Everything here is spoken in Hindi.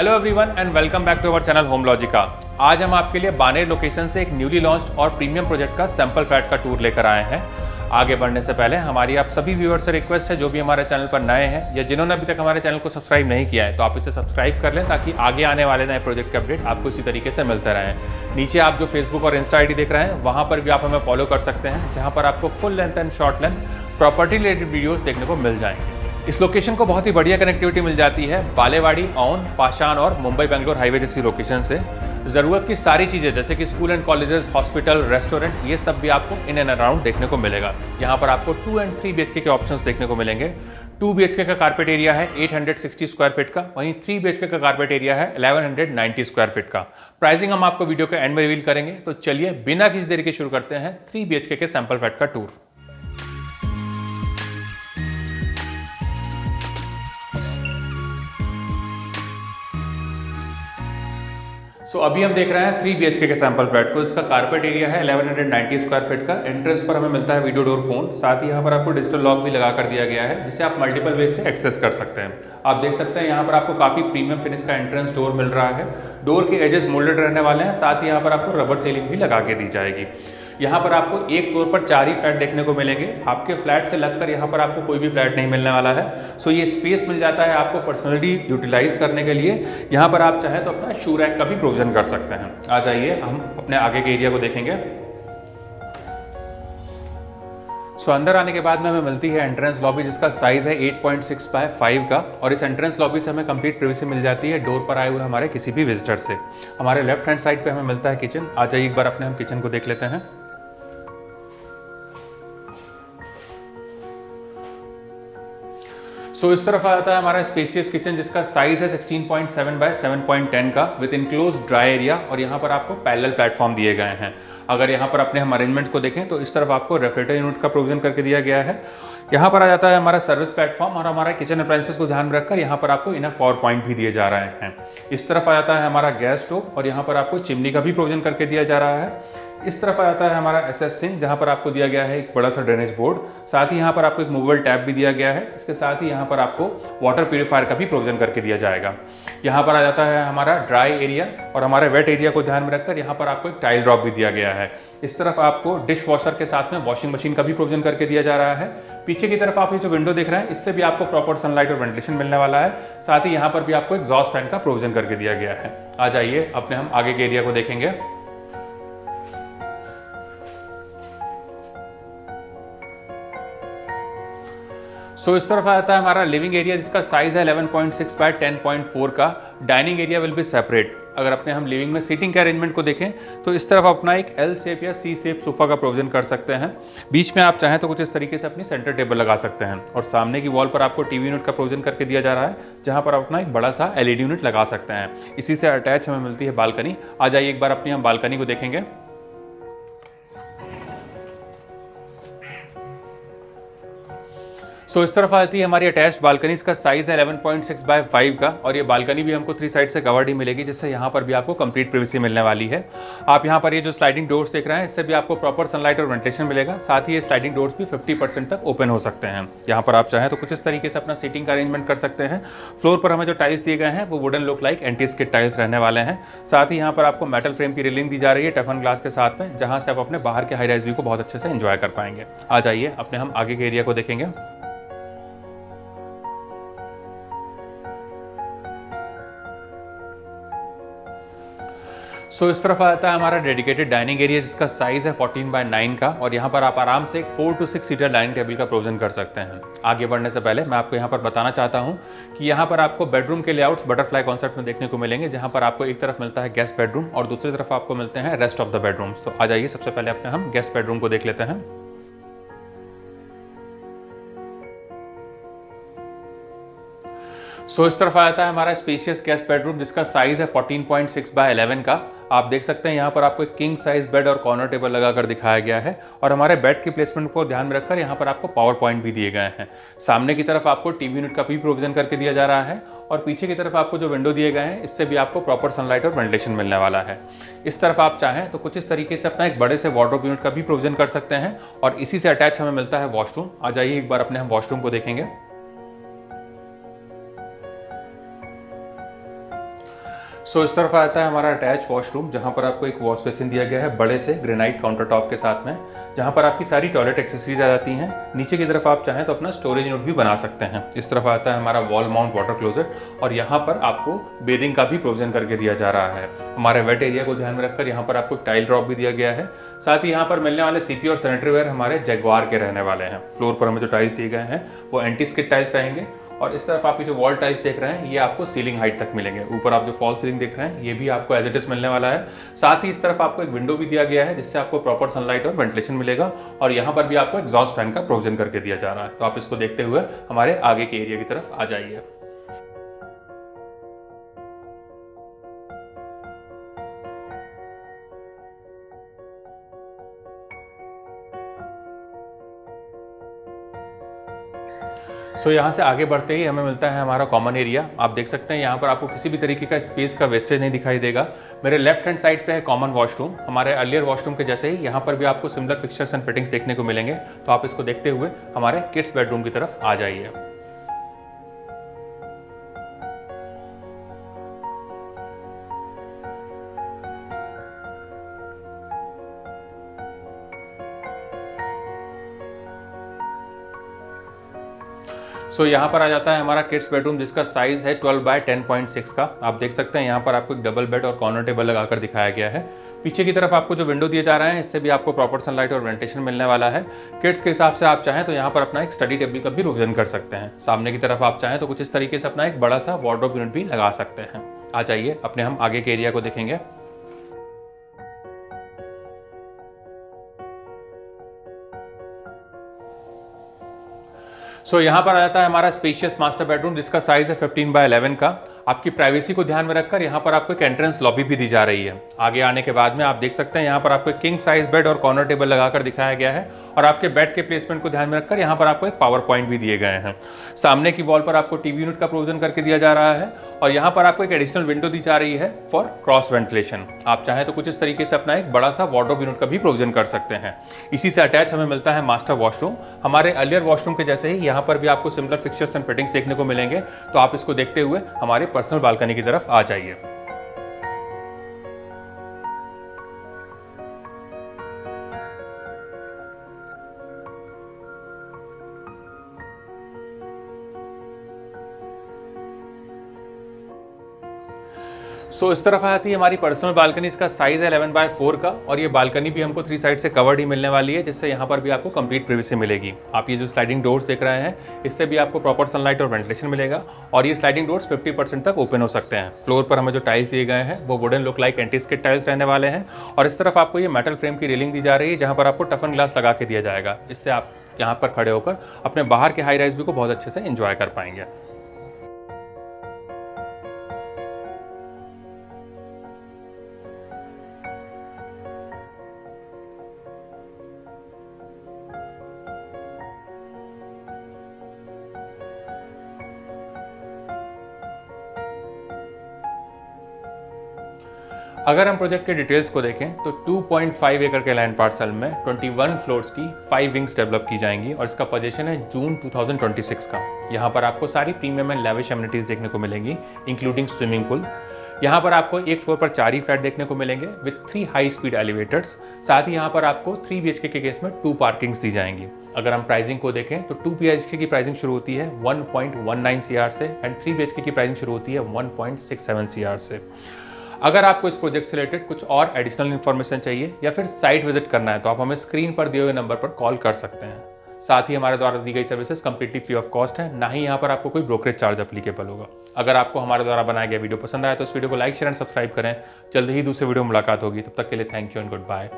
Hello everyone and welcome back to our channel Home Logica. आज हम आपके लिए बानेर लोकेशन से एक न्यूली लॉन्च्ड और प्रीमियम प्रोजेक्ट का सैंपल फ्लैट का टूर लेकर आए हैं। आगे बढ़ने से पहले हमारी आप सभी व्यूअर्स से रिक्वेस्ट है, जो भी हमारे चैनल पर नए हैं या जिन्होंने अभी तक हमारे चैनल को सब्सक्राइब नहीं किया है, तो आप इसे सब्सक्राइब कर लें ताकि आगे आने वाले नए प्रोजेक्ट के अपडेट आपको इसी तरीके से मिलते रहें। नीचे आप जो फेसबुक और इंस्टा आईडी देख रहे हैं, वहाँ पर भी आप हमें फॉलो कर सकते हैं, जहाँ पर आपको full length and short length property related videos देखने को मिल जाएंगे। इस लोकेशन को बहुत ही बढ़िया कनेक्टिविटी मिल जाती है बालेवाड़ी, औन, पाषाण और मुंबई बेंगलोर हाईवे जैसी लोकेशन से। ज़रूरत की सारी चीज़ें जैसे कि school and colleges, hospital, restaurant, ये सब भी आपको इन एंड अराउंड देखने को मिलेगा। यहाँ पर आपको 2 एंड 3 BHK के ऑप्शंस देखने को मिलेंगे। 2 BHK का कारपेट एरिया है 860 स्क्वायर फीट का, वहीं 3 BHK का कारपेट एरिया है 1190 स्क्वायर फीट का। प्राइसिंग हम आपको वीडियो के एंड में रिवील करेंगे, तो चलिए बिना किसी देरी के शुरू करते हैं 3 BHK के सैंपल फ्लैट का टूर। अभी हम देख रहे हैं 3 BHK के सैंपल फ्लैट को। इसका कारपेट एरिया है 1190 स्क्वायर फीट का। एंट्रेंस पर हमें मिलता है वीडियो डोर फोन, साथ ही यहाँ पर आपको डिजिटल लॉक भी लगा कर दिया गया है, जिसे आप मल्टीपल वे से एक्सेस कर सकते हैं। आप देख सकते हैं यहाँ पर आपको काफी प्रीमियम फिनिश का एंट्रेंस डोर मिल रहा है। डोर के एजेस मोल्डेड रहने वाले हैं, साथ ही यहाँ पर आपको रबर सीलिंग भी लगा के दी जाएगी। यहाँ पर आपको एक फ्लोर पर 4 ही फ्लैट देखने को मिलेंगे। आपके फ्लैट से लगकर यहाँ पर आपको कोई भी फ्लैट नहीं मिलने वाला है। ये स्पेस मिल जाता है आपको पर्सनली यूटिलाइज करने के लिए। यहाँ पर आप चाहें तो अपना शू रैक का भी प्रोविजन कर सकते हैं। आ जाइए, हम अपने आगे के एरिया को देखेंगे। अंदर आने के बाद में हमें मिलती है एंट्रेंस लॉबी, जिसका साइज है 8.6 बाय 5 का, और इस एंट्रेंस लॉबी से हमें कंप्लीट प्राइवेसी मिल जाती है डोर पर आए हुए हमारे किसी भी विजिटर से। हमारे लेफ्ट हैंड साइड पे हमें मिलता है किचन। आ जाइए, एक बार अपने हम किचन को देख लेते हैं। इस तरफ आ जाता है हमारा स्पेसियस किचन, जिसका साइज है 16.7 बाय 7.10 का, विद इनक्लोज ड्राई एरिया, और यहाँ पर आपको पैरेलल प्लेटफॉर्म दिए गए हैं। अगर यहाँ पर अपने हम अरेंजमेंट्स को देखें तो इस तरफ आपको रेफ्रिजरेटर यूनिट का प्रोविजन करके दिया गया है। यहाँ पर आ जाता है हमारा सर्विस प्लेटफॉर्म, और हमारा किचन अप्लायंसेस को ध्यान में रखकर यहाँ पर आपको इनफ पावर पॉइंट भी दिए जा रहे हैं। इस तरफ आ जाता है हमारा गैस स्टोव, और यहाँ पर आपको चिमनी का भी प्रोविजन करके दिया जा रहा है। इस तरफ आ जाता है हमारा SS सिंक, जहाँ पर आपको दिया गया है एक बड़ा सा ड्रेनेज बोर्ड, साथ ही यहाँ पर आपको एक मूवेबल टैप भी दिया गया है। इसके साथ ही यहाँ पर आपको वाटर प्यूरीफायर का भी प्रोविजन करके दिया जाएगा। यहाँ पर आ जाता है हमारा ड्राई एरिया, और हमारे वेट एरिया को ध्यान में रखकर यहाँ पर आपको एक टाइल ड्रॉप भी दिया गया है। इस तरफ आपको डिश वॉशर के साथ में वॉशिंग मशीन का भी प्रोविजन करके दिया जा रहा है। पीछे की तरफ आप ये जो विंडो देख रहे हैं, इससे भी आपको प्रॉपर सनलाइट और वेंटिलेशन मिलने वाला है। साथ ही यहाँ पर भी आपको एग्जॉस्ट फैन का प्रोविजन करके दिया गया है। आ जाइए, अपने हम आगे के एरिया को देखेंगे। इस तरफ आ जाता है हमारा लिविंग एरिया, जिसका साइज है 11.6 बाय 10.4 का। Dining area will be separate. अगर अपने हम लिविंग में सीटिंग के अरेंजमेंट को देखें तो इस तरफ अपना एक L शेप या C शेप सोफा का प्रोविजन कर सकते हैं। बीच में आप चाहें तो कुछ इस तरीके से अपनी सेंटर टेबल लगा सकते हैं, और सामने की वॉल पर आपको टीवी यूनिट का प्रोविजन करके दिया जा रहा है, जहां पर आप अपना एक बड़ा सा LED यूनिट लगा सकते हैं। इसी से अटैच हमें मिलती है बालकनी। आ जाइए, एक बार अपनी हम बालकनी को देखेंगे। इस तरफ आती है हमारी अटैच्ड बालकनी। इसका साइज है 11.6 बाय 5 का, और ये बालकनी भी हमको 3 साइड से कवर्ड ही मिलेगी, जिससे यहाँ पर भी आपको कंप्लीट प्राइवेसी मिलने वाली है। आप यहाँ पर ये जो स्लाइडिंग डोर्स देख रहे हैं, इससे भी आपको प्रॉपर सनलाइट और वेंटिलेशन मिलेगा। साथ ही ये स्लाइडिंग डोर्स भी 50% तक ओपन हो सकते हैं। यहाँ पर आप चाहें तो कुछ इस तरीके से अपना सीटिंग का अरेंजमेंट कर सकते हैं। फ्लोर पर हमें जो टाइल्स दिए गए हैं वो wooden look like anti skid tiles रहने वाले हैं। साथ ही यहाँ पर आपको मेटल फ्रेम की रेलिंग दी जा रही है टफन ग्लास के साथ में, जहाँ से आप अपने बाहर के हाई राइज व्यू को बहुत अच्छे से एंजॉय कर पाएंगे। आ जाइए, अपने हम आगे के एरिया को देखेंगे। इस तरफ आता है हमारा डेडिकेटेड डाइनिंग एरिया, जिसका साइज है 14 बाय 9 का, और यहाँ पर आप आराम से एक 4 to 6 सीटर डाइनिंग टेबल का प्रोविजन कर सकते हैं। आगे बढ़ने से पहले मैं आपको यहाँ पर बताना चाहता हूँ कि यहाँ पर आपको बेडरूम के लेआउट्स बटरफ्लाई कॉन्सेप्ट में देखने को मिलेंगे, जहाँ पर आपको एक तरफ मिलता है गेस्ट बेडरूम और दूसरी तरफ आपको मिलते हैं रेस्ट ऑफ द बेडरूम्स। तो आ जाइए, सबसे पहले अपने हम गेस्ट बेडरूम को देख लेते हैं। इस तरफ आ जाता है हमारा स्पेशियस गेस्ट बेडरूम, जिसका साइज है 14.6 बाय 11 का। आप देख सकते हैं यहाँ पर आपको एक किंग साइज बेड और कॉर्नर टेबल लगाकर दिखाया गया है, और हमारे बेड के प्लेसमेंट को ध्यान में रखकर यहाँ पर आपको पावर पॉइंट भी दिए गए हैं। सामने की तरफ आपको टीवी यूनिट का भी प्रोविजन करके दिया जा रहा है, और पीछे की तरफ आपको जो विंडो दिए गए हैं, इससे भी आपको प्रॉपर सनलाइट और वेंटिलेशन मिलने वाला है। इस तरफ आप चाहें तो कुछ इस तरीके से अपना एक बड़े से वार्डरोब यूनिट का भी प्रोविजन कर सकते हैं, और इसी से अटैच हमें मिलता है वॉशरूम। आ जाइए, एक बार अपने हम वॉशरूम को देखेंगे। सो इस तरफ आता है हमारा अटैच वॉशरूम, जहाँ पर आपको एक वॉश बेसिन दिया गया है बड़े से ग्रेनाइट काउंटर टॉप के साथ में, जहाँ पर आपकी सारी टॉयलेट एक्सेसरीज आ जाती हैं। नीचे की तरफ आप चाहें तो अपना स्टोरेज यूनिट भी बना सकते हैं। इस तरफ आता है हमारा वॉल माउंट वाटर क्लोजेट और यहाँ पर आपको बेदिंग का भी प्रोविजन करके दिया जा रहा है। हमारे वेट एरिया को ध्यान में रखकर यहाँ पर आपको टाइल ड्रॉप भी दिया गया है। साथ ही यहाँ पर मिलने वाले सीपी और सैनिटरी वेयर हमारे जगुआर के रहने वाले हैं। फ्लोर पर हमें जो टाइल्स दिए गए हैं वो एंटी स्किड टाइल्स रहेंगे और इस तरफ आप ये जो वॉल टाइल्स देख रहे हैं ये आपको सीलिंग हाइट तक मिलेंगे। ऊपर आप जो फॉल सीलिंग देख रहे हैं ये भी आपको एज इट इज मिलने वाला है। साथ ही इस तरफ आपको एक विंडो भी दिया गया है जिससे आपको प्रॉपर सनलाइट और वेंटिलेशन मिलेगा और यहाँ पर भी आपको एग्जॉस्ट फैन का प्रोविजन करके दिया जा रहा है। तो आप इसको देखते हुए हमारे आगे के एरिया की तरफ आ जाइए। सो यहाँ से आगे बढ़ते ही हमें मिलता है हमारा कॉमन एरिया। आप देख सकते हैं यहाँ पर आपको किसी भी तरीके का स्पेस का वेस्टेज नहीं दिखाई देगा। मेरे लेफ्ट हैंड साइड पे है कॉमन वॉशरूम। हमारे अर्लियर वॉशरूम के जैसे ही यहाँ पर भी आपको सिमिलर फिक्चर्स एंड फिटिंग्स देखने को मिलेंगे। तो आप इसको देखते हुए हमारे किड्स बेडरूम की तरफ आ जाइए। सो यहाँ पर आ जाता है हमारा किड्स बेडरूम जिसका साइज है 12 बाय 10.6 का। आप देख सकते हैं यहाँ पर आपको एक डबल बेड और कॉर्नर टेबल लगाकर दिखाया गया है। पीछे की तरफ आपको जो विंडो दिए जा रहे हैं इससे भी आपको प्रॉपर सनलाइट और वेंटिलेशन मिलने वाला है। किड्स के हिसाब से आप चाहें तो यहाँ पर अपना एक स्टडी टेबल का भी प्रोविजन कर सकते हैं। सामने की तरफ आप चाहें तो कुछ इस तरीके से अपना एक बड़ा सा वार्डरोब यूनिट भी लगा सकते हैं। आ जाइए अपने हम आगे के एरिया को देखेंगे। सो यहाँ पर आ जाता है हमारा स्पेशियस मास्टर बेडरूम जिसका साइज है 15 बाय 11 का। आपकी प्राइवेसी को ध्यान में रखकर यहाँ पर आपको एक एंट्रेंस लॉबी भी दी जा रही है। आगे आने के बाद में आप देख सकते हैं यहाँ पर आपको एक किंग साइज बेड और कॉर्नर टेबल लगाकर दिखाया गया है और आपके बेड के प्लेसमेंट को ध्यान में रखकर यहाँ पर आपको एक पावर पॉइंट भी दिए गए हैं। सामने की वॉल पर आपको टीवी यूनिट का प्रोविजन करके दिया जा रहा है और यहाँ पर आपको एक एडिशनल विंडो दी जा रही है फॉर क्रॉस वेंटिलेशन। आप चाहें तो कुछ इस तरीके से अपना एक बड़ा सा वार्डरोब यूनिट का भी प्रोविजन कर सकते हैं। इसी से अटैच हमें मिलता है मास्टर वॉशरूम। हमारे अर्लियर वॉशरूम के जैसे ही यहाँ पर भी आपको सिमिलर फिक्चर्स एंड फिटिंग्स देखने को मिलेंगे। तो आप इसको देखते हुए हमारे पर्सनल बालकनी की तरफ आ जाइए। सो इस तरफ आती है हमारी पर्सनल बालकनी। इसका साइज है 11 बाय 4 का और ये बालकनी भी हमको 3 साइड से कवर्ड ही मिलने वाली है जिससे यहाँ पर भी आपको कंप्लीट प्राइवेसी मिलेगी। आप ये जो स्लाइडिंग डोर्स देख रहे हैं इससे भी आपको प्रॉपर सनलाइट और वेंटिलेशन मिलेगा और ये स्लाइडिंग डोर्स 50% तक ओपन हो सकते हैं। फ्लोर पर हमें जो टाइल्स दिए गए हैं वो wooden look like anti skid tiles रहने वाले हैं और इस तरफ आपको ये मेटल फ्रेम की रेलिंग दी जा रही है जहाँ पर आपको टफन ग्लास लगा के दिया जाएगा। इससे आप यहाँ पर खड़े होकर अपने बाहर के हाई राइज व्यू को बहुत अच्छे से एंजॉय कर पाएंगे। अगर हम प्रोजेक्ट के डिटेल्स को देखें तो 2.5 एकड़ के लैंड पार्सल में 21 फ्लोर्स की 5 विंग्स डेवलप की जाएंगी और इसका पोजीशन है जून 2026 का। यहाँ पर आपको सारी प्रीमियम एंड लैविश एमिनिटीज देखने को मिलेंगी इंक्लूडिंग स्विमिंग पूल। यहाँ पर आपको एक फ्लोर पर 4 ही फ्लैट देखने को मिलेंगे विद 3 हाई स्पीड एलिवेटर्स। साथ ही यहाँ पर आपको 3 BHK के केस में 2 पार्किंग्स दी जाएंगी। अगर हम प्राइसिंग को देखें तो 2 BHK की प्राइसिंग शुरू होती है 1.19 CR से एंड 3 BHK की प्राइसिंग शुरू होती है 1.67 CR से। अगर आपको इस प्रोजेक्ट से रिलेटेड कुछ और एडिशनल इन्फॉर्मेशन चाहिए या फिर साइट विजिट करना है तो आप हमें स्क्रीन पर दिए हुए नंबर पर कॉल कर सकते हैं। साथ ही हमारे द्वारा दी गई services completely free of cost है, ना ही यहाँ पर आपको कोई ब्रोकरेज चार्ज अप्लीकेबल होगा। अगर आपको हमारे द्वारा बनाया गया वीडियो पसंद आया तो इस वीडियो को लाइक शेयर एंड सब्सक्राइब करें। जल्द ही दूसरे वीडियो में मुलाकात होगी। तब तक के लिए thank you and good bye.